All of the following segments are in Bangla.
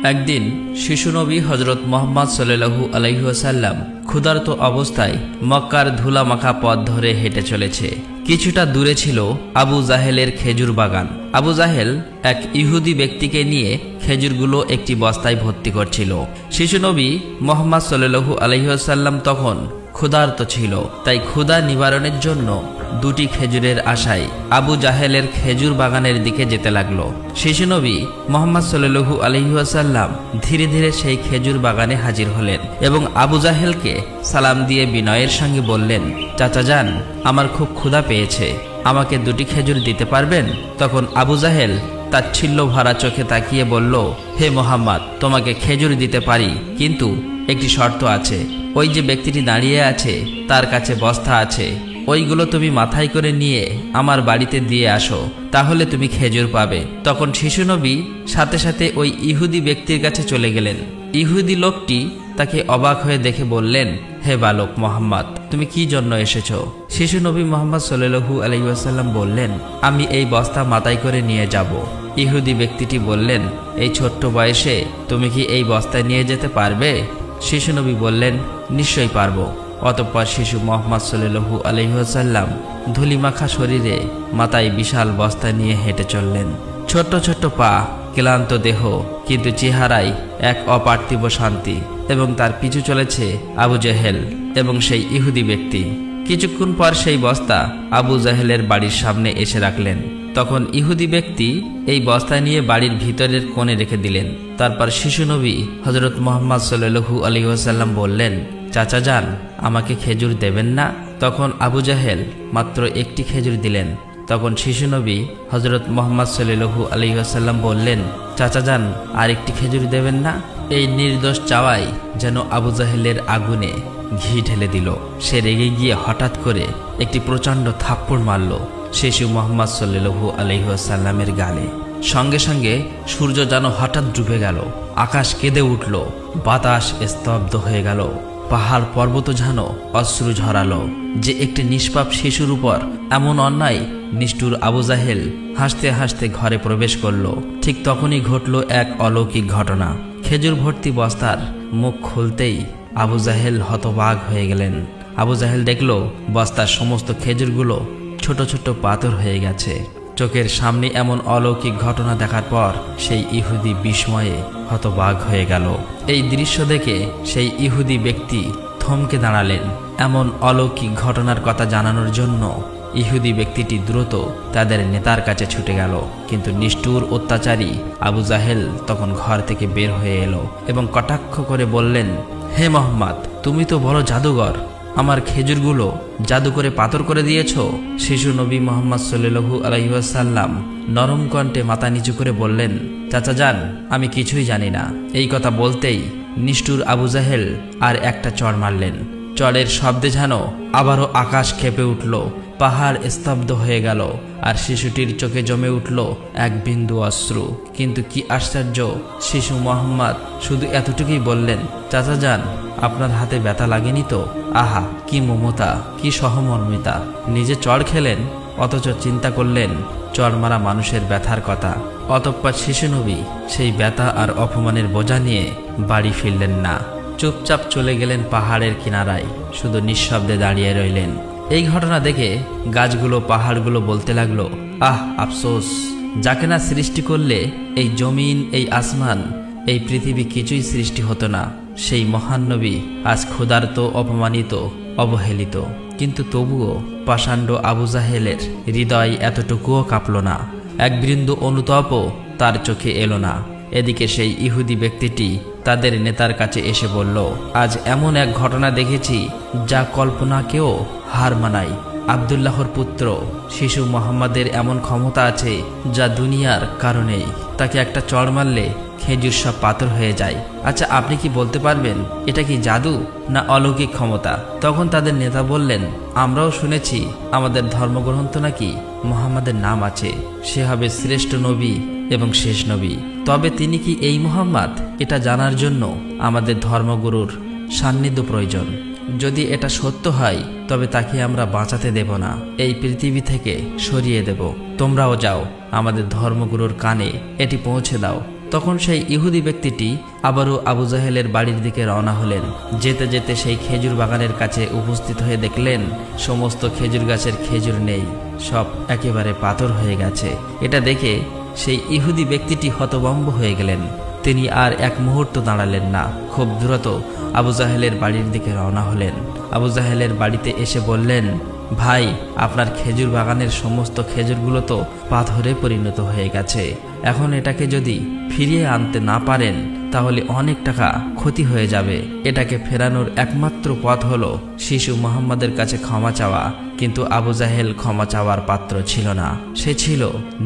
একদিন শিশু নবী হজরত মুহাম্মদ সাল্লাল্লাহু আলাইহি ওয়াসাল্লাম ক্ষুধার্ত অবস্থায় মক্কার ধুলামাখা পথ ধরে হেঁটে চলেছে। কিছুটা দূরে ছিল আবু জাহেলের খেজুর বাগান। আবু জাহেল এক ইহুদি ব্যক্তিকে নিয়ে খেজুরগুলো একটি বস্তায় ভর্তি করছিল। শিশু নবী মুহাম্মদ সাল্লাল্লাহু আলাইহি ওয়াসাল্লাম তখন ক্ষুধার্ত ছিল, তাই ক্ষুধা নিবারণের জন্য দুটি খেজুরের আশায় আবু জাহেলের খেজুর বাগানের দিকে যেতে লাগলো। শিশু নবী মুহাম্মদ সাল্লাল্লাহু আলাইহি ওয়াসাল্লাম ধীরে ধীরে সেই খেজুর বাগানে হাজির হলেন এবং আবু জাহেলকে সালাম দিয়ে বিনয়ের সঙ্গে বললেন, চাচা যান, আমার খুব ক্ষুধা পেয়েছে, আমাকে দুটি খেজুর দিতে পারবেন? তখন আবু জাহেল তাচ্ছিল্য ভরা চোখে তাকিয়ে বলল, হে মুহাম্মদ, তোমাকে খেজুর দিতে পারি, কিন্তু একটি শর্ত আছে। ওই যে ব্যক্তিটি দাঁড়িয়ে আছে তার কাছে বস্তা আছে, ওইগুলো তুমি মাথায় করে নিয়ে আমার বাড়িতে দিয়ে আসো, তাহলে তুমি খেজুর পাবে। তখন শিশু নবী সাথে সাথে ওই ইহুদি ব্যক্তির কাছে চলে গেলেন। ইহুদি লোকটি তাকে অবাক হয়ে দেখে বললেন, হে বালক মুহাম্মদ, তুমি কি জন্য এসেছো? শিশু নবী মুহাম্মদ সাল্লাল্লাহু আলাইহি ওয়াসাল্লাম বললেন, আমি এই বস্তা মাথায় করে নিয়ে যাব। ইহুদি ব্যক্তিটি বললেন, এই ছোট্ট বয়সে তুমি কি এই বস্তায় নিয়ে যেতে পারবে? শিশু নবী বললেন, নিশ্চয়ই পারবো। অতঃপর শিশু মুহাম্মদ সাল্লাল্লাহু আলাইহি ওয়াসাল্লাম ধুলিমাখা শরীরে মাথায় বিশাল বস্তা নিয়ে হেঁটে চললেন। ছোট্ট ছোট্ট পা, ক্লান্ত দেহ, কিন্তু চেহারায় এক অপার্থিব শান্তি। এবং তার পিছু চলেছে আবু জাহেল এবং সেই ইহুদি ব্যক্তি। কিছুক্ষণ পর সেই বস্তা আবু জাহেলের বাড়ির সামনে এসে রাখলেন। তখন ইহুদি ব্যক্তি এই বস্তা নিয়ে বাড়ির ভিতরের কোণে রেখে দিলেন। তারপর শিশু নবী হজরত মুহাম্মদ সাল্লাল্লাহু আলাইহি ওয়াসাল্লাম বললেন, চাচা যান, আমাকে খেজুর দেবেন না? তখন আবু জাহেল মাত্র একটি খেজুর দিলেন। তখন শিশু নবী হজরত মুহাম্মদ সাল্লাল্লাহু আলাইহি ওয়াসাল্লাম বললেন, চাচা যান, আর একটি খেজুর দেবেন না? এই নির্দোষ চাওয়াই যেন আবু জাহেলের আগুনে ঘি ঢেলে দিল। সে রেগে গিয়ে হঠাৎ করে একটি প্রচণ্ড থাপ্পড় মারল শিশু মুহাম্মদ সাল্লাল্লাহু আলাইহি ওয়াসাল্লামের গালে। সঙ্গে সঙ্গে সূর্য যেন হঠাৎ ডুবে গেল, আকাশ কেঁদে উঠল, বাতাস স্তব্ধ হয়ে গেল, পাহাড় পর্বত যেন অশ্রু ঝরালো। যে একটি নিষ্পাপ শিশুর উপর এমন অন্যায়! নিষ্ঠুর আবু জাহেল হাসতে হাসতে ঘরে প্রবেশ করল। ঠিক তখনই ঘটল এক অলৌকিক ঘটনা। খেজুর ভর্তি বস্তার মুখ খুলতেই আবু জাহেল হতবাক হয়ে গেলেন। আবু জাহেল দেখল বস্তার সমস্ত খেজুরগুলো ছোট ছোট পাথর হয়ে গেছে। চোখের সামনে এমন অলৌকিক ঘটনা দেখার পর সেই ইহুদি বিস্ময়ে হতবাক হয়ে গেল। এই দৃশ্য দেখে সেই ইহুদি ব্যক্তি থমকে দাঁড়ালেন। এমন অলৌকিক ঘটনার কথা জানানোর জন্য ইহুদি ব্যক্তিটি দ্রুত তাদের নেতার কাছে ছুটে গেল। কিন্তু নিষ্ঠুর অত্যাচারী আবু জাহেল তখন ঘর থেকে বের হয়ে এলো এবং কটাক্ষ করে বললেন, হে মুহাম্মদ, তুমি তো বড় জাদুঘর, আমার খেজুরগুলো জাদু করে পাথর করে দিয়েছ। শিশু নবী মুহাম্মদ সাল্লাল্লাহু আলাইহি ওয়াসাল্লাম নরম কণ্ঠে মাথা নিচু করে বললেন, চাচা যান, আমি কিছুই জানি না। এই কথা বলতেই নিষ্ঠুর আবু জাহেল আর একটা চড় মারলেন। চড়ের শব্দে যেন আবারও আকাশ কেঁপে উঠল, পাহাড় স্তব্ধ হয়ে গেল, আর শিশুটির চোখে জমে উঠল এক বিন্দু অশ্রু। কিন্তু কি আশ্চর্য, শিশু মুহাম্মদ শুধু এতটুকুই বললেন, চাচা যান, আপনার হাতে ব্যথা লাগেনি তো? আহা, কি মমতা, কি সহমর্মিতা! নিজে চড় খেলেন, অথচ চিন্তা করলেন চড় মারা মানুষের ব্যথার কথা। অতঃপর শিশু নবী সেই ব্যথা আর অপমানের বোঝা নিয়ে বাড়ি ফিরলেন না। চুপচাপ চলে গেলেন পাহাড়ের কিনারায়, শুধু নিঃশব্দে দাঁড়িয়ে রইলেন। এই ঘটনা দেখে গাছগুলো, পাহাড়গুলো বলতে লাগলো, আহ, আফসোস, যাকে না সৃষ্টি করলে এই জমিন, এই আসমান, এই পৃথিবী কিছুই সৃষ্টি হতো না। সেই মহান নবী আজ ক্ষুধার্ত, অপমানিত, অবহেলিত। কিন্তু তবুও পাষাণ্ড আবু জাহেলের হৃদয় এতটুকুও কাঁপল না, এক বিন্দু অনুতাপও তার চোখে এলো না। এদিকে সেই ইহুদি ব্যক্তিটি তাদের নেতার কাছে এসে বলল, আজ এমন এক ঘটনা দেখেছি যা কল্পনাকেও হার মানায়। আব্দুল্লাহর পুত্র শিশু মুহাম্মাদের এমন ক্ষমতা আছে যা দুনিয়ার কারণেই। তাকে একটা চড় মারলে খেজুর সব পাথর হয়ে যায়। আচ্ছা, আপনি কি বলতে পারবেন এটা কি জাদু না অলৌকিক ক্ষমতা? তখন তাদের নেতা বললেন, আমরাও শুনেছি আমাদের ধর্মগ্রন্থ নাকি মুহাম্মাদের নাম আছে, সে হবে শ্রেষ্ঠ নবী এবং শেষ নবী। তবে তিনি কি এই মুহাম্মদ, এটা জানার জন্য আমাদের ধর্মগুরুর সান্নিধ্য প্রয়োজন। যদি এটা সত্য হয় তবে তাকে আমরা বাঁচাতে দেব না, এই পৃথিবী থেকে সরিয়ে দেব। তোমরাও যাও, আমাদের ধর্মগুরুর কানে এটি পৌঁছে দাও। তখন সেই ইহুদি ব্যক্তিটি আবারও আবু জাহেলের বাড়ির দিকে রওনা হলেন। যেতে যেতে সেই খেজুর বাগানের কাছে উপস্থিত হয়ে দেখলেন সমস্ত খেজুর গাছের খেজুর নেই, সব একেবারে পাথর হয়ে গেছে। এটা দেখে সেই ইহুদি ব্যক্তিটি হতভম্ব হয়ে গেলেন। তিনি আর এক মুহূর্ত দাঁড়ালেন না, খুব দ্রুত আবু জাহেলের বাড়ির দিকে রওনা হলেন। আবু জাহেলের বাড়িতে এসে বললেন, ভাই, আপনার খেজুর বাগানের সমস্ত খেজুরগুলো তো পাথরে পরিণত হয়ে গেছে। এখন এটাকে যদি ফিরিয়ে আনতে না পারেন তাহলে অনেক টাকা ক্ষতি হয়ে যাবে। এটাকে ফেরানোর একমাত্র পথ হলো শিশু মুহাম্মাদের কাছে ক্ষমা চাওয়া। কিন্তু আবু জাহেল ক্ষমা চাওয়ার পাত্র ছিল না। সে ছিল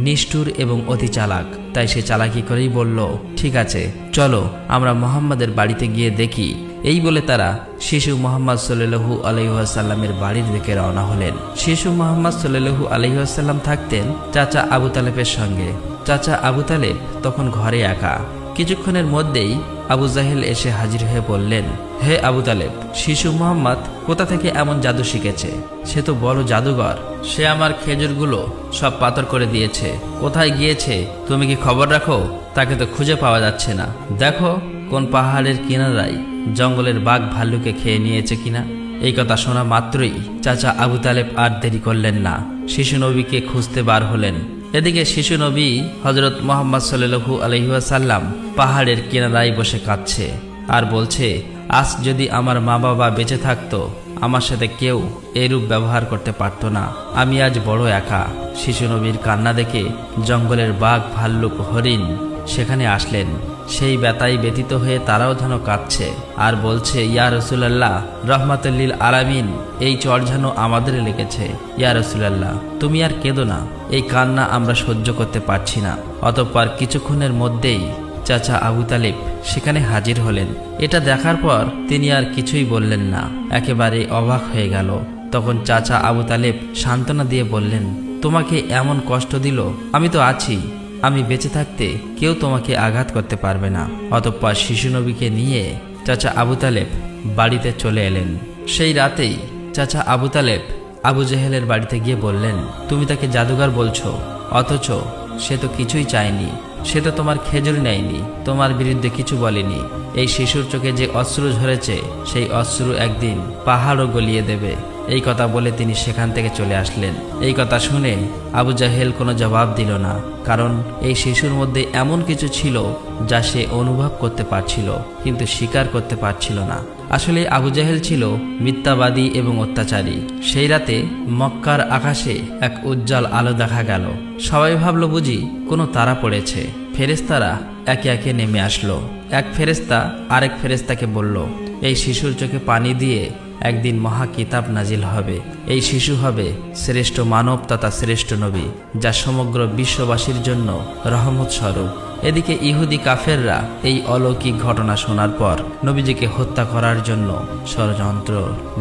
নিষ্ঠুর এবং অতি চালাক। তাই সে চালাকি করেই বলল, ঠিক আছে, চলো আমরা মুহাম্মাদের বাড়িতে গিয়ে দেখি। এই বলে তারা শিশু মুহাম্মদ সাল্লাল্লাহু আলাইহি ওয়াসাল্লামের বাড়ির দিকে রওনা হলেন। শিশু মুহাম্মদ সাল্লাল্লাহু আলাইহি ওয়াসাল্লাম থাকতেন চাচা আবু তালেবের সঙ্গে। চাচা আবু তালেব তখন ঘরে একা। কিছুক্ষণের মধ্যেই আবু জাহেল এসে হাজির হয়ে বললেন, হে আবু তালেব, শিশু মুহাম্মদ কোথা থেকে এমন জাদু শিখেছে? সে তো বড় জাদুঘর। সে আমার খেজুরগুলো সব পাথর করে দিয়েছে। কোথায় গিয়েছে তুমি কি খবর রাখো? তাকে তো খুঁজে পাওয়া যাচ্ছে না। দেখো কোন পাহাড়ের কিনারায় জঙ্গলের বাঘ ভাল্লুকে খেয়ে নিয়েছে কিনা। এই কথা শোনা মাত্রই চাচা আবু তালেব আর দেরি করলেন না, শিশু নবীকে খুঁজতে বার হলেন। এদিকে শিশু নবী হযরত মুহাম্মদ সাল্লাল্লাহু আলাইহি ওয়াসাল্লাম পাহাড়ের কিনারায় বসে কাঁদছে আর বলছে, আজ যদি আমার মা বাবা বেঁচে থাকতো আমার সাথে কেউ এরূপ ব্যবহার করতে পারত না। আমি আজ বড় একা। শিশু নবীর কান্না দেখে জঙ্গলের বাঘ ভাল্লুক হরিণ সেখানে আসলেন। সেই ব্যথায় ব্যতীত হয়ে তারাও যেন কাঁদছে আর বলছে, ইয়া রাসূলুল্লাহ, রাহমাতুল লিল আলামিন, এই চর যেন আমাদের লেগেছে। ইয়া রাসূলুল্লাহ, তুমি আর কেঁদো না, এই কান্না আমরা সহ্য করতে পারছি না। অতঃপর কিছুক্ষণের মধ্যেই চাচা আবু তালেব সেখানে হাজির হলেন। এটা দেখার পর তিনি আর কিছুই বললেন না, একেবারে অবাক হয়ে গেল। তখন চাচা আবু তালেব সান্ত্বনা দিয়ে বললেন, তোমাকে এমন কষ্ট দিল, আমি তো আছি। আমি বেঁচে থাকতে কেউ তোমাকে আঘাত করতে পারবে না। অতঃপর শিশু নবীকে নিয়ে চাচা আবু তালেব বাড়িতে চলে এলেন। সেই রাতেই চাচা আবু তালেব আবু জাহেলের বাড়িতে গিয়ে বললেন, তুমি তাকে জাদুঘর বলছো, অথচ সে তো কিছুই চায়নি। সে তো তোমার খেজুর নেয়নি, তোমার বিরুদ্ধে কিছু বলেনি। এই শিশুর চোখে যে অশ্রু ঝরেছে সেই অশ্রু একদিন পাহাড়ও গলিয়ে দেবে। এই কথা বলে তিনি সেখান থেকে চলে আসলেন। এই কথা শুনে আবু জাহেল কোনো জবাব দিল না, কারণ এই শিশুর মধ্যে এমন কিছু ছিল যা সে অনুভব করতে পারছিল কিন্তু স্বীকার করতে পারছিল না। আসলে আবু জাহেল ছিল মিথ্যাবাদী এবং অত্যাচারী। সেই রাতে মক্কার আকাশে এক উজ্জ্বল আলো দেখা গেল। সবাই ভাবল বুঝি কোনো তারা পড়েছে। ফেরেশতারা একে একে নেমে আসলো। এক ফেরেশতা আরেক ফেরেশতাকে বলল, এই শিশুর চোখে পানি দিয়ে একদিন মহা কিতাব নাজিল হবে। এই শিশু হবে শ্রেষ্ঠ মানব তথা শ্রেষ্ঠ নবী, যা সমগ্র বিশ্ববাসীর জন্য রহমত স্বরূপ। এদিকে ইহুদি কাফেররা এই অলৌকিক ঘটনা শোনার পর নবীজিকে হত্যা করার জন্য ষড়যন্ত্র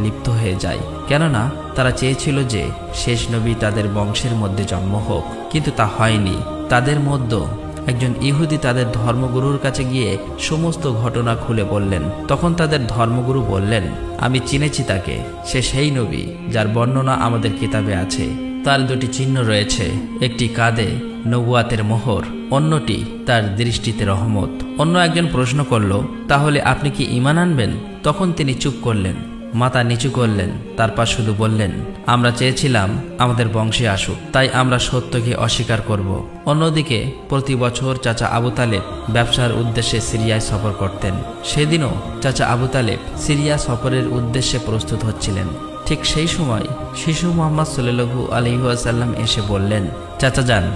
লিপ্ত হয়ে যায়। কেননা তারা চেয়েছিল যে শেষ নবী তাদের বংশের মধ্যে জন্ম হোক, কিন্তু তা হয়নি। তাদের মধ্যে একজন ইহুদি তাদের ধর্মগুরুর কাছে গিয়ে সমস্ত ঘটনা খুলে বললেন। তখন তাদের ধর্মগুরু বললেন, আমি চিনেছি তাকে, সে সেই নবী যার বর্ণনা আমাদের কিতাবে আছে। তার দুটি চিহ্ন রয়েছে, একটি কাঁধে নবুয়াতের মোহর, অন্যটি তার দৃষ্টিতে রহমত। অন্য একজন প্রশ্ন করল, তাহলে আপনি কি ঈমান আনবেন? তখন তিনি চুপ করলেন, মাথা নিচু করলেন, তারপর শুধু বললেন, আমরা চেয়েছিলাম আমাদের বংশে আসুক, তাই আমরা সত্যকে অস্বীকার করব। অন্যদিকে প্রতি বছর চাচা আবু তালেব ব্যবসার উদ্দেশ্যে সিরিয়ায় সফর করতেন। সেদিনও চাচা আবু তালেব সিরিয়া সফরের উদ্দেশ্যে প্রস্তুত হচ্ছিলেন। ঠিক সেই সময় শিশু মুহাম্মদ সাল্লাল্লাহু আলাইহি ওয়াসাল্লাম এসে বললেন, চাচা যান,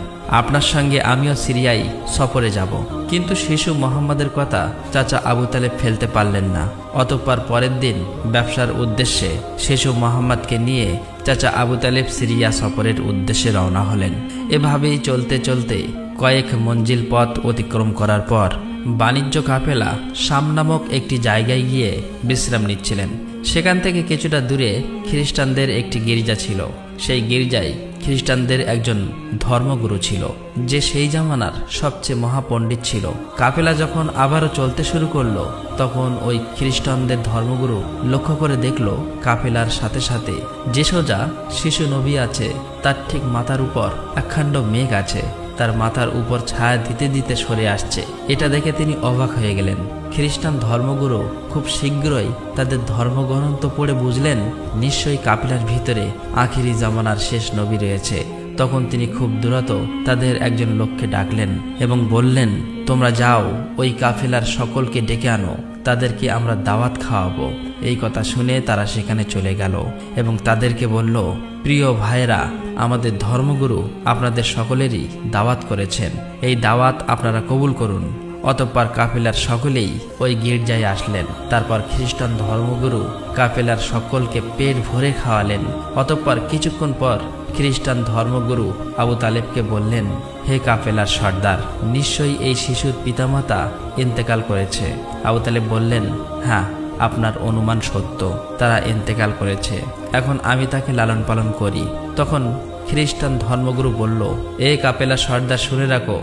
আপনার সঙ্গে আমিও সিরিয়ায় সফরে যাব। কিন্তু শিশু মুহাম্মাদের কথা চাচা আবু তালেব ফেলতে পারলেন না। অতঃপর পরের দিন ব্যবসার উদ্দেশ্যে শিশু মুহাম্মাদকে নিয়ে চাচা আবু তালেব সিরিয়া সফরের উদ্দেশ্যে রওনা হলেন। এভাবেই চলতে চলতে কয়েক মঞ্জিল পথ অতিক্রম করার পর বাণিজ্য কাফেলা শাম নামক একটি জায়গায় গিয়ে বিশ্রাম নিচ্ছিলেন। সেখান থেকে কিছুটা দূরে খ্রিস্টানদের একটি গির্জা ছিল। সেই গির্জায় খ্রিস্টানদের একজন ধর্মগুরু ছিল, যে সেই জামানার সবচেয়ে মহাপণ্ডিত ছিল। কাফেলা যখন আবারও চলতে শুরু করলো, তখন ওই খ্রিস্টানদের ধর্মগুরু লক্ষ্য করে দেখল কাফেলার সাথে সাথে যে সোজা শিশু নবী আছে তার ঠিক মাথার উপর একখণ্ড মেঘ আছে। তার মাথার উপর ছায়া দিতে দিতে সরে আসছে। এটা দেখে তিনি অবাক হয়ে গেলেন। খ্রিস্টান ধর্মগুরু খুব শীঘ্রই তাদের ধর্মগ্রন্থ পড়ে বুঝলেন নিশ্চয়ই কাফেলার ভিতরে আখিরি জামানার শেষ নবী রয়েছে। তখন তিনি খুব দ্রুত তাদের একজন লোককে ডাকলেন এবং বললেন, তোমরা যাও, ওই কাফেলার সকলকে ডেকে আনো, তাদেরকে আমরা দাওয়াত খাওয়াবো। এই কথা শুনে তারা সেখানে চলে গেল এবং তাদেরকে বলল, প্রিয় ভাইরা, আমাদের ধর্মগুরু আপনাদের সকলেরই দাওয়াত করেছেন, এই দাওয়াত আপনারা কবুল করুন। অতঃপর কাফেলার সকলেই ওই গির্জায় আসলেন। তারপর খ্রিস্টান ধর্মগুরু কাফেলার সকলকে পেট ভরে খাওয়ালেন। অতঃপর কিছুক্ষণ পর খ্রিস্টান ধর্মগুরু আবু তালেবকে বললেন, হে কাফেলার সর্দার, নিশ্চয়ই এই শিশুর পিতামাতা ইন্তেকাল করেছে। আবু তালেব বললেন, হ্যাঁ, আপনার অনুমান সত্য, তারা ইন্তেকাল করেছে। এখন আমি তাকে লালন পালন করি। তখন খ্রিস্টান ধর্মগুরু বলল, এ কাফেলার সর্দার, শুনে রাখো,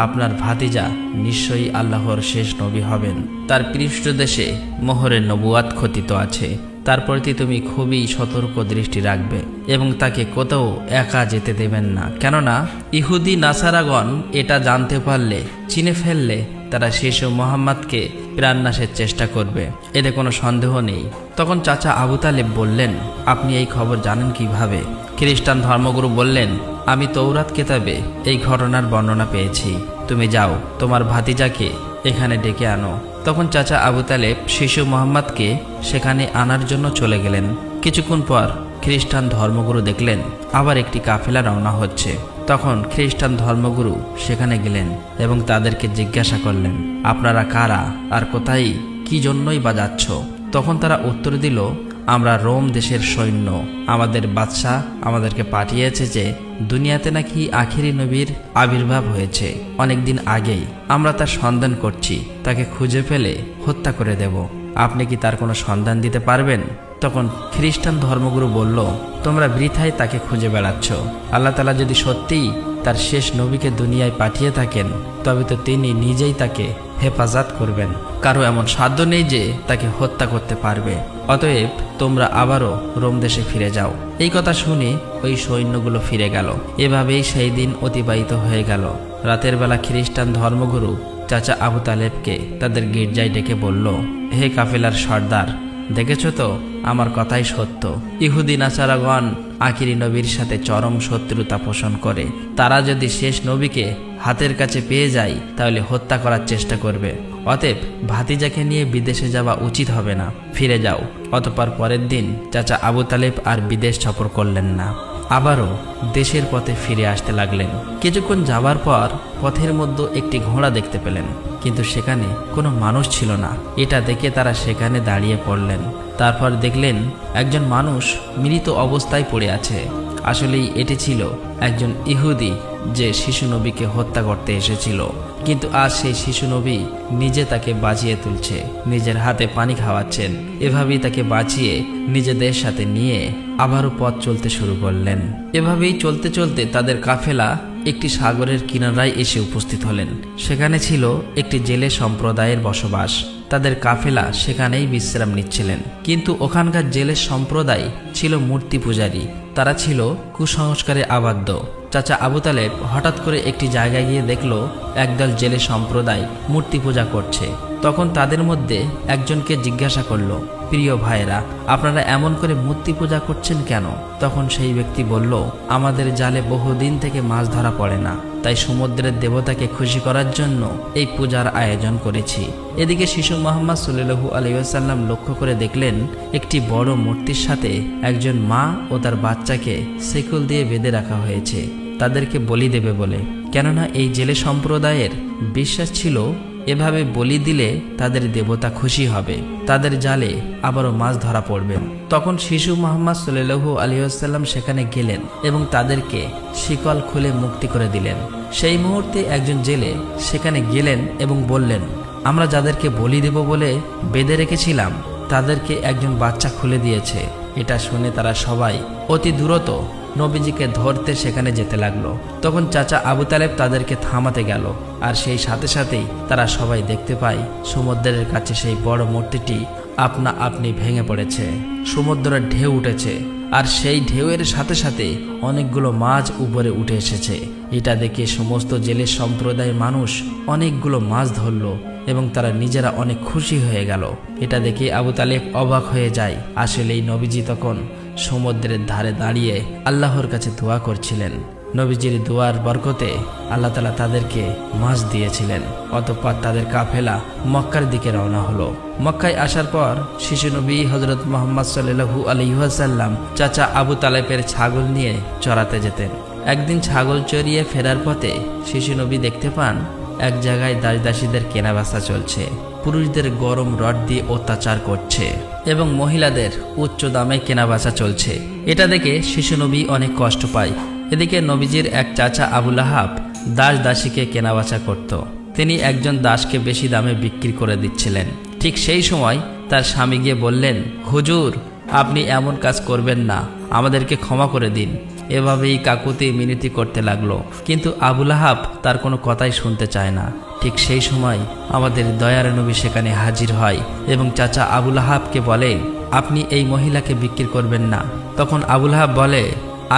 আপনার ভাতিজা নিশ্চয়ই আল্লাহর শেষ নবী হবেন। তার পৃষ্ঠদেশে মোহরের নবুয়াত খচিত আছে। তার প্রতি তুমি খুবই সতর্ক দৃষ্টি রাখবে এবং তাকে কোথাও একা যেতে দেবেন না। কেননা ইহুদি নাসারাগণ এটা জানতে পারলে, চিনে ফেললে, তারা শিশু মোহাম্মদকে প্রাণনাশের চেষ্টা করবে, এতে কোনো সন্দেহ নেই। তখন চাচা আবু তালেব বললেন, আপনি এই খবর জানেন কিভাবে? খ্রিস্টান ধর্মগুরু বললেন, আমি তৌরাত কিতাবে এই ঘটনার বর্ণনা পেয়েছি। তুমি যাও, তোমার ভাতিজাকে এখানে ডেকে আনো। তখন চাচা আবু তালেব শিশু মোহাম্মদকে সেখানে আনার জন্য চলে গেলেন। কিছুক্ষণ পর খ্রিস্টান ধর্মগুরু দেখলেন আবার একটি কাফেলা রওনা হচ্ছে। তখন খ্রিস্টান ধর্মগুরু সেখানে গেলেন এবং তাদেরকে জিজ্ঞাসা করলেন, আপনারা কারা আর কোথায়, কি জন্যই বা যাচ্ছ? তখন তারা উত্তর দিল, আমরা রোম দেশের সৈন্য। আমাদের বাদশাহ আমাদেরকে পাঠিয়েছে যে দুনিয়াতে নাকি আখিরি নবীর আবির্ভাব হয়েছে অনেকদিন আগেই। আমরা তার সন্ধান করছি, তাকে খুঁজে ফেলে হত্যা করে দেব। আপনি কি তার কোনো সন্ধান দিতে পারবেন? তখন খ্রিস্টান ধর্মগুরু বলল, তোমরা বৃথায় তাকে খুঁজে বেড়াচ্ছ। আল্লাহ তাআলা যদি সত্যিই তার শেষ নবীকে দুনিয়ায় পাঠিয়ে থাকেন, তবে তো তিনি নিজেই তাকে হেফাজত করবেন। কারো এমন সাধ্য নেই যে তাকে হত্যা করতে পারবে। অতএব তোমরা আবারও রোম দেশে ফিরে যাও। এই কথা শুনে ওই সৈন্যগুলো ফিরে গেল। এভাবেই সেই দিন অতিবাহিত হয়ে গেল। রাতের বেলা খ্রিস্টান ধর্মগুরু চাচা আবু তালেবকে তাদের গির্জায় ডেকে বলল, হে কাফেলার সর্দার, দেখেছ তো, আমার কথাই সত্য। ইহুদি নাসারাগণ আখিরি নবীর সাথে চরম শত্রুতা পোষণ করে। তারা যদি শেষ নবীকে হাতের কাছে পেয়ে যায় তাহলে হত্যা করার চেষ্টা করবে। অতএব ভাতিজাকে নিয়ে বিদেশে যাওয়া উচিত হবে না, ফিরে যাও। অতঃপর পরের দিন চাচা আবু তালেব আর বিদেশ সফর করলেন না, আবারও দেশের পথে ফিরে আসতে লাগলেন। কিছুক্ষণ যাবার পর পথের মধ্যে একটি ঘোড়া দেখতে পেলেন, কিন্তু সেখানে কোনো মানুষ ছিল না। এটা দেখে তারা সেখানে দাঁড়িয়ে পড়লেন। তারপর দেখলেন একজন মানুষ মৃত অবস্থায় পড়ে আছে। আসলেই এটি ছিল একজন ইহুদি যে শিশু নবীকে হত্যা করতে এসেছিল। কিন্তু আজ সেই শিশু নবী নিজে তাকে বাঁচিয়ে তুলছে, নিজের হাতে পানি খাওয়াচ্ছেন। এভাবেই তাকে বাঁচিয়ে নিজেদের সাথে নিয়ে আবারও পথ চলতে শুরু করলেন। এভাবেই চলতে চলতে তাদের কাফেলা একটি সাগরের কিনারায় এসে উপস্থিত হলেন। সেখানে ছিল একটি জেলে সম্প্রদায়ের বসবাস। তাদের কাফেলা সেখানেই বিশ্রাম নিচ্ছিলেন। কিন্তু ওখানকার জেলে সম্প্রদায় ছিল মূর্তি পূজারী। তারা ছিল কুসংস্কারে আবদ্ধ। চাচা আবু তালেব হঠাৎ করে একটি জায়গায় গিয়ে দেখল একদল জেলে সম্প্রদায় মূর্তি পূজা করছে। তখন তাদের মধ্যে একজনকে জিজ্ঞাসা করলো, প্রিয় ভাইরা, আপনারা এমন করে মূর্তি পূজা করছেন কেন? তখন সেই ব্যক্তি বলল, আমাদের জালে বহুদিন থেকে মাছ ধরা পড়ে না, তাই সমুদ্রের দেবতাকে খুশি করার জন্য এই পূজার আয়োজন করেছি। এদিকে শিশু মুহাম্মদ সাল্লাল্লাহু আলাইহি ওয়াসাল্লাম লক্ষ্য করে দেখলেন একটি বড় মূর্তির সাথে একজন মা ও তার বাচ্চাকে শিকল দিয়ে বেঁধে রাখা হয়েছে, তাদেরকে বলি দেবে বলে। কেননা এই জেলে সম্প্রদায়ের বিশ্বাস ছিল এভাবে বলি দিলে তাদের দেবতা খুশি হবে, তাদের জালে আবারও মাছ ধরা পড়বে। তখন শিশু মুহাম্মদ সাল্লাল্লাহু আলাইহি ওয়াসাল্লাম সেখানে গেলেন এবং তাদেরকে শিকল খুলে মুক্তি করে দিলেন। সেই মুহূর্তে একজন জেলে সেখানে গেলেন এবং বললেন, আমরা যাদেরকে বলি দেব বলে বেঁধে রেখেছিলাম তাদেরকে একজন বাচ্চা খুলে দিয়েছে। এটা শুনে তারা সবাই অতি দ্রুত নবীজিকে ধরতে সেখানে যেতে লাগলো। তখন চাচা আবু তালেব তাদেরকে থামাতে গেল, আর সেই সাথে সাথেই তারা সবাই দেখতে পায় সমুদ্রের কাছে সেই বড় মূর্তিটি আপনা আপনি ভেঙে পড়েছে। সমুদ্রের ঢেউ উঠেছে আর সেই ঢেউয়ের সাথে সাথে অনেকগুলো মাছ উপরে উঠে এসেছে। এটা দেখে সমস্ত জেলে সম্প্রদায়ের মানুষ অনেকগুলো মাছ ধরল এবং তারা নিজেরা অনেক খুশি হয়ে গেল। এটা দেখে আবু তালেব অবাক হয়ে যায়। আসলে এই নবীজি তখন সমুদ্রের ধারে দাঁড়িয়ে আল্লাহর কাছে দোয়া করছিলেন। নবীজির দোয়ার বরকতে আল্লাহ তাআলা তাদেরকে মাছ দিয়েছিলেন। অতঃপর তাদের কাফেলা মক্কার দিকে রওনা হলো। মক্কায় আসার পর শিশু নবী হযরত মুহাম্মদ সাল্লাল্লাহু আলাইহি ওয়াসাল্লাম চাচা আবু তালেবের ছাগল নিয়ে চড়াতে যেতেন। একদিন ছাগল চড়িয়ে ফেরার পথে শিশু নবী দেখতে পান এক জায়গায় দাসদাসীদের কেনাবেচা চলছে। পুরুষদের গরম রড দিয়ে অত্যাচার করছে এবং মহিলাদের উচ্চ দামে কেনাবেচা চলছে। এটা দেখে শিশু নবী অনেক কষ্ট পায়। এদিকে নবীজির এক চাচা আবু লাহাব দাসদাসীকে কেনাবেচা করত। তিনি একজন দাসকে বেশি দামে বিক্রি করে দিচ্ছিলেন। ঠিক সেই সময় তার স্বামী গিয়ে বললেন, হুজুর, আপনি এমন কাজ করবেন না, আমাদেরকে ক্ষমা করে দিন। এভাবেই কাকুতি মিনতি করতে লাগলো, কিন্তু আবু লাহাব তার কোনো কথাই শুনতে চায় না। ঠিক সেই সময় আমাদের দয়ার নবী সেখানে হাজির হয় এবং চাচা আবু লাহাবকে বলে, আপনি এই মহিলাকে বিক্রি করবেন না। তখন আবু লাহাব বলে,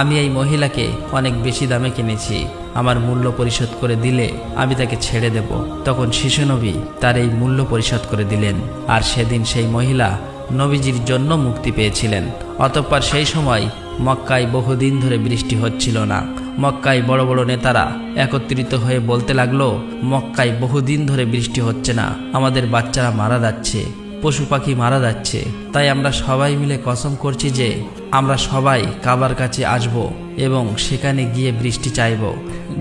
আমি এই মহিলাকে অনেক বেশি দামে কিনেছি, আমার মূল্য পরিশোধ করে দিলে আমি তাকে ছেড়ে দেব। তখন শিশু নবী তার এই মূল্য পরিশোধ করে দিলেন, আর সেদিন সেই মহিলা নবীজির জন্য মুক্তি পেয়েছিলেন। অতঃপর সেই সময় মক্কায় বহুদিন ধরে বৃষ্টি হচ্ছিল না। মক্কায় বড় বড় নেতারা একত্রিত হয়ে বলতে লাগলো, মক্কায় বহুদিন ধরে বৃষ্টি হচ্ছে না, আমাদের বাচ্চারা মারা যাচ্ছে, পশু পাখি মারা যাচ্ছে। তাই আমরা সবাই মিলে কসম করছি যে আমরা সবাই কাবার কাছে আসব এবং সেখানে গিয়ে বৃষ্টি চাইব।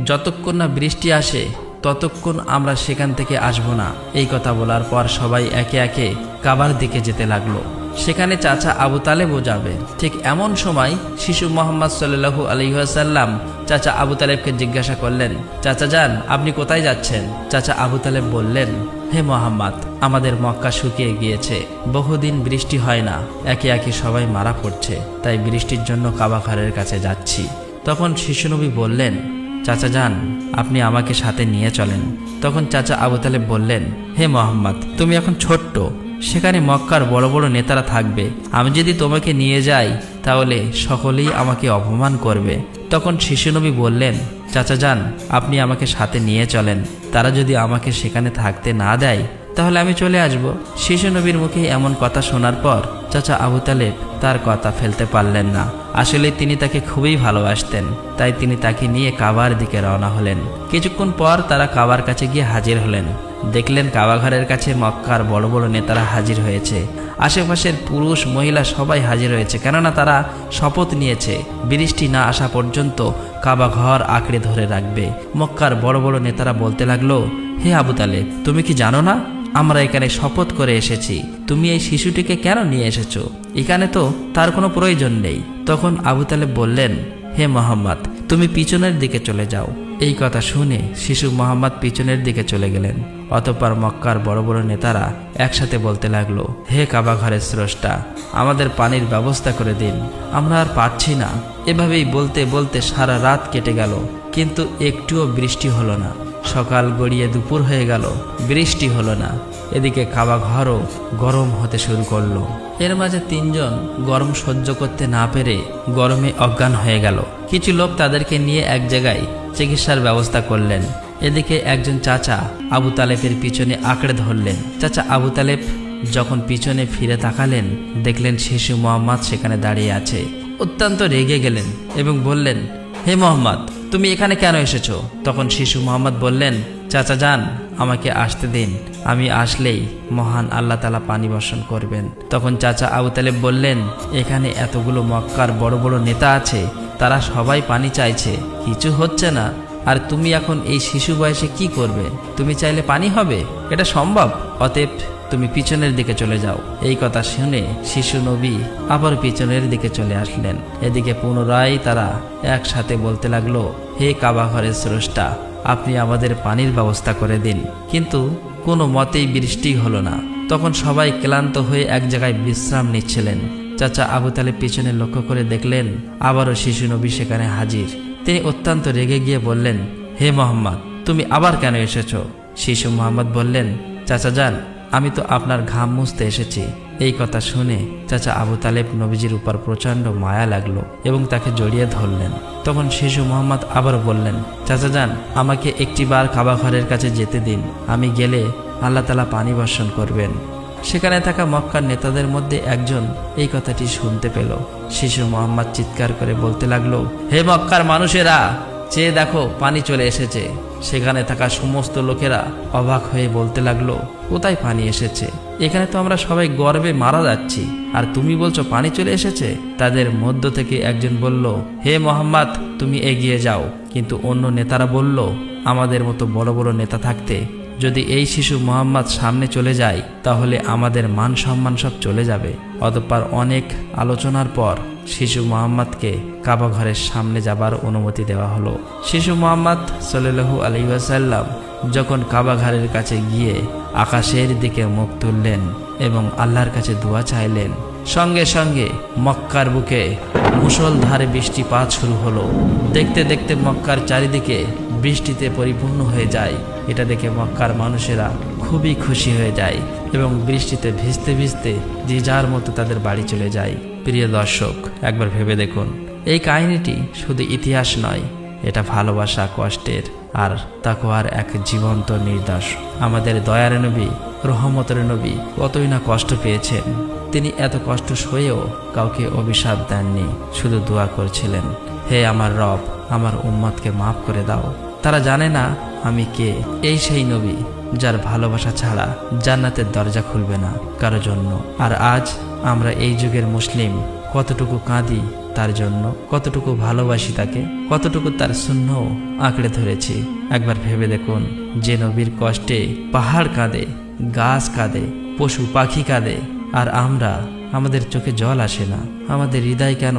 যতক্ষণ না বৃষ্টি আসে ততক্ষণ আমরা সেখান থেকে আসব না। এই কথা বলার পর সবাই একে একে কাবার দিকে যেতে লাগলো। সেখানে চাচা আবু তালেবও যাবে। ঠিক এমন সময় শিশু মুহাম্মদ সাল্লাল্লাহু আলাইহি ওয়াসাল্লাম চাচা আবু তালেবকে জিজ্ঞাসা করলেন, চাচা যান, আপনি কোথায় যাচ্ছেন? চাচা আবু তালেব বললেন, হে মুহাম্মদ, আমাদের মক্কা শুকিয়ে গিয়েছে, বহুদিন বৃষ্টি হয় না, একে একে সবাই মারা পড়ছে, তাই বৃষ্টির জন্য কাবা ঘরের কাছে যাচ্ছি। তখন শিশু নবী বললেন, চাচা যান, আপনি আমাকে সাথে নিয়ে চলেন। তখন চাচা আবু তালেব বললেন, হে মুহাম্মদ, তুমি এখন ছোট্ট, সেখানে মক্কার বড় বড় নেতারা থাকবে, আমি যদি তোমাকে নিয়ে যাই তাহলে সকলেই আমাকে অপমান করবে। তখন শিশু নবী বললেন, চাচা যান, আপনি আমাকে সাথে নিয়ে চলেন, তারা যদি আমাকে সেখানে থাকতে না দেয় তাহলে আমি চলে আসব। শিশু নবীর মুখে এমন কথা শোনার পর চাচা আবু তালেব তার কথা ফেলতে পারলেন না। আসলে তিনি তাকে খুবই ভালোবাসতেন, তাই তিনি তাকে নিয়ে কাবার দিকে রওনা হলেন। কিছুক্ষণ পর তারা কাবার কাছে গিয়ে হাজির হলেন। দেখলেন কাবা ঘরের কাছে মক্কার বড় বড় নেতারা হাজির হয়েছে। আশেপাশের পুরুষ মহিলা সবাই হাজির হয়েছে, কেননা তারা শপথ নিয়েছে বৃষ্টি না আসা পর্যন্ত কাবা ঘর আঁকড়ে ধরে রাখবে। মক্কার বড় বড় নেতারা বলতে লাগলো, হে আবু তালেব, তুমি কি জানো না আমরা এখানে শপথ করে এসেছি, তুমি এই শিশুটিকে কেন নিয়ে এসেছো? এখানে তো তার কোনো প্রয়োজন নেই। তখন আবু তালেব বললেন, হে মুহাম্মদ, তুমি পিছনের দিকে চলে যাও। এই কথা শুনে শিশু মুহাম্মদ পিছনের দিকে চলে গেলেন। অতঃপর মক্কার বড় বড় নেতারা একসাথে বলতে লাগলো, হে কাবা ঘরের স্রষ্টা, আমাদের পানির ব্যবস্থা করে দিন, আমরা আর পারছি না। এভাবেই বলতে বলতে সারা রাত কেটে গেল, কিন্তু একটুও বৃষ্টি হলো না। সকাল গড়িয়ে দুপুর হয়ে গেল, বৃষ্টি হলো না। এদিকে কাবা ঘরও গরম হতে শুরু করলো। এর মাঝে তিনজন গরম সহ্য করতে না পেরে গরমে অজ্ঞান হয়ে গেল। কিছু লোক তাদেরকে নিয়ে এক জায়গায় চিকিৎসার ব্যবস্থা করলেন। এদিকে একজন চাচা আবু তালেবের পিছনে আঁকড়ে ধরলেন। চাচা আবু তালেব যখন পিছনে ফিরে তাকালেন, দেখলেন শিশু মুহাম্মদ সেখানে দাঁড়িয়ে আছে। অত্যন্ত রেগে গেলেন এবং বললেন, হে মুহাম্মদ, তুমি এখানে কেন এসেছো? তখন শিশু মুহাম্মদ বললেন, চাচা যান, আমাকে আসতে দিন, আমি আসলেই মহান আল্লাহ তাআলা পানি বর্ষণ করবেন। তখন চাচা আবু তালেব বললেন, এখানে এতগুলো মক্কার বড় বড় নেতা আছে, তারা সবাই পানি চাইছে, কিছু হচ্ছে না, আর তুমি এখন এই শিশু বয়সে কি করবে? তুমি চাইলে পানি হবে? এটা সম্ভব? অতএব তুমি পিছনের দিকে চলে যাও। এই কথা শুনে শিশু নবী আবার পিছনের দিকে চলে আসলেন। এদিকে পুনরায় তারা একসাথে বলতে লাগলো, হে কাবা ঘরের স্রষ্টা, আপনি আমাদের পানির ব্যবস্থা করে দিন। কিন্তু কোনো মতেই বৃষ্টি হলো না। তখন সবাই ক্লান্ত হয়ে এক জায়গায় বিশ্রাম নিচ্ছিলেন। চাচা আবু তালেব পিছনে লক্ষ্য করে দেখলেন আবারও শিশু নবী সেখানে হাজির। তিনি অত্যন্ত রেগে গিয়ে বললেন, হে মুহাম্মদ, তুমি আবার কেন এসেছো? শিশু মুহাম্মদ বললেন, চাচা যান, আমি তো আপনার ঘাম মুছতে এসেছি। এই কথা শুনে চাচা আবু তালেব নবীজির উপর প্রচণ্ড মায়া লাগলো এবং তাকে জড়িয়ে ধরলেন। তখন শিশু মোহাম্মদ আবার বললেন, চাচা যান, আমাকে একটিবার কাবা ঘরের কাছে যেতে দিন। আমি গেলে আল্লাহ তাআলা পানি বর্ষণ করবেন। সেখানে থাকা মক্কার নেতাদের মধ্যে একজন এই কথাটি শুনতে পেল। শিশু মোহাম্মদ চিৎকার করে বলতে লাগলো, হে মক্কার মানুষেরা, চেয়ে দেখো, পানি চলে এসেছে। সেখানে থাকা সমস্ত লোকেরা অবাক হয়ে বলতে লাগলো, কোথায় পানি এসেছে? এখানে তো আমরা সবাই গর্বে মারা যাচ্ছি, আর তুমি বলছো পানি চলে এসেছে? তাদের মধ্য থেকে একজন বলল, হে মোহাম্মদ, তুমি এগিয়ে যাও। কিন্তু অন্য নেতারা বলল, আমাদের মতো বড় বড় নেতা থাকতে যদি এই শিশু মোহাম্মদ সামনে চলে যায় তাহলে আমাদের মান সম্মান সব চলে যাবে। অতঃপর অনেক আলোচনার পর শিশু মোহাম্মদকে কাবা ঘরের সামনে যাবার অনুমতি দেওয়া হলো। শিশু মোহাম্মদ সাল্লাল্লাহু আলাইহি ওয়াসাল্লাম যখন কাবা ঘরের কাছে গিয়ে আকাশের দিকে মুখ তুললেন এবং আল্লাহর কাছে দোয়া চাইলেন, সঙ্গে সঙ্গে মক্কার বুকে মুষলধারে বৃষ্টিপাত শুরু হলো। দেখতে দেখতে মক্কার চারিদিকে বৃষ্টিতে পরিপূর্ণ হয়ে যায়। এটা দেখে মক্কার মানুষেরা খুবই খুশি হয়ে যায় এবং বৃষ্টিতে ভিজতে ভিজতে যে যার মতো তাদের বাড়ি চলে যায়। প্রিয় দর্শক, একবার ভেবে দেখুন, এই কাহিনীটি শুধু ইতিহাস নয়, এটা ভালোবাসা, কষ্টের আর তাকওয়ার এক জীবন্ত নিদর্শ। আমাদের দয়ার নবী, রহমতের নবী কতই না কষ্ট পেয়েছেন। তিনি এত কষ্ট সয়েও কাউকে অভিশাপ দেননি, শুধু দোয়া করছিলেন, হে আমার রব, আমার উম্মতকে মাফ করে দাও। তারা জানে না আমি কে। এই সেই নবী যার ভালোবাসা ছাড়া জান্নাতের দরজা খুলবে না কারো জন্য। আর আজ আমরা এই যুগের মুসলিম কতটুকু কাঁদি তার জন্য, কতটুকু ভালোবাসি তাকে, কতটুকু তার সুন্নাহ আঁকড়ে ধরেছি। একবার ভেবে দেখুন, যে নবীর কষ্টে পাহাড় কাঁদে, গাছ কাঁদে, পশু পাখি কাঁদে, আর আমরা, আমাদের চোখে জল আসে না, আমাদের হৃদয় কেন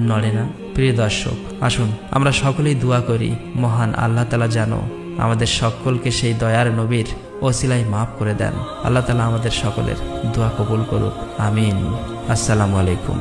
নড়ে না? প্রিয় দর্শক, আসুন আমরা সকলেই দোয়া করি, মহান আল্লাহ তাআলা যেন আমাদের সকলকে সেই দয়ার নবীর ওসিলায় মাফ করে দেন। আল্লাহ তাআলা আমাদের সকলের দোয়া কবুল করুক, আমিন। আসসালামু আলাইকুম।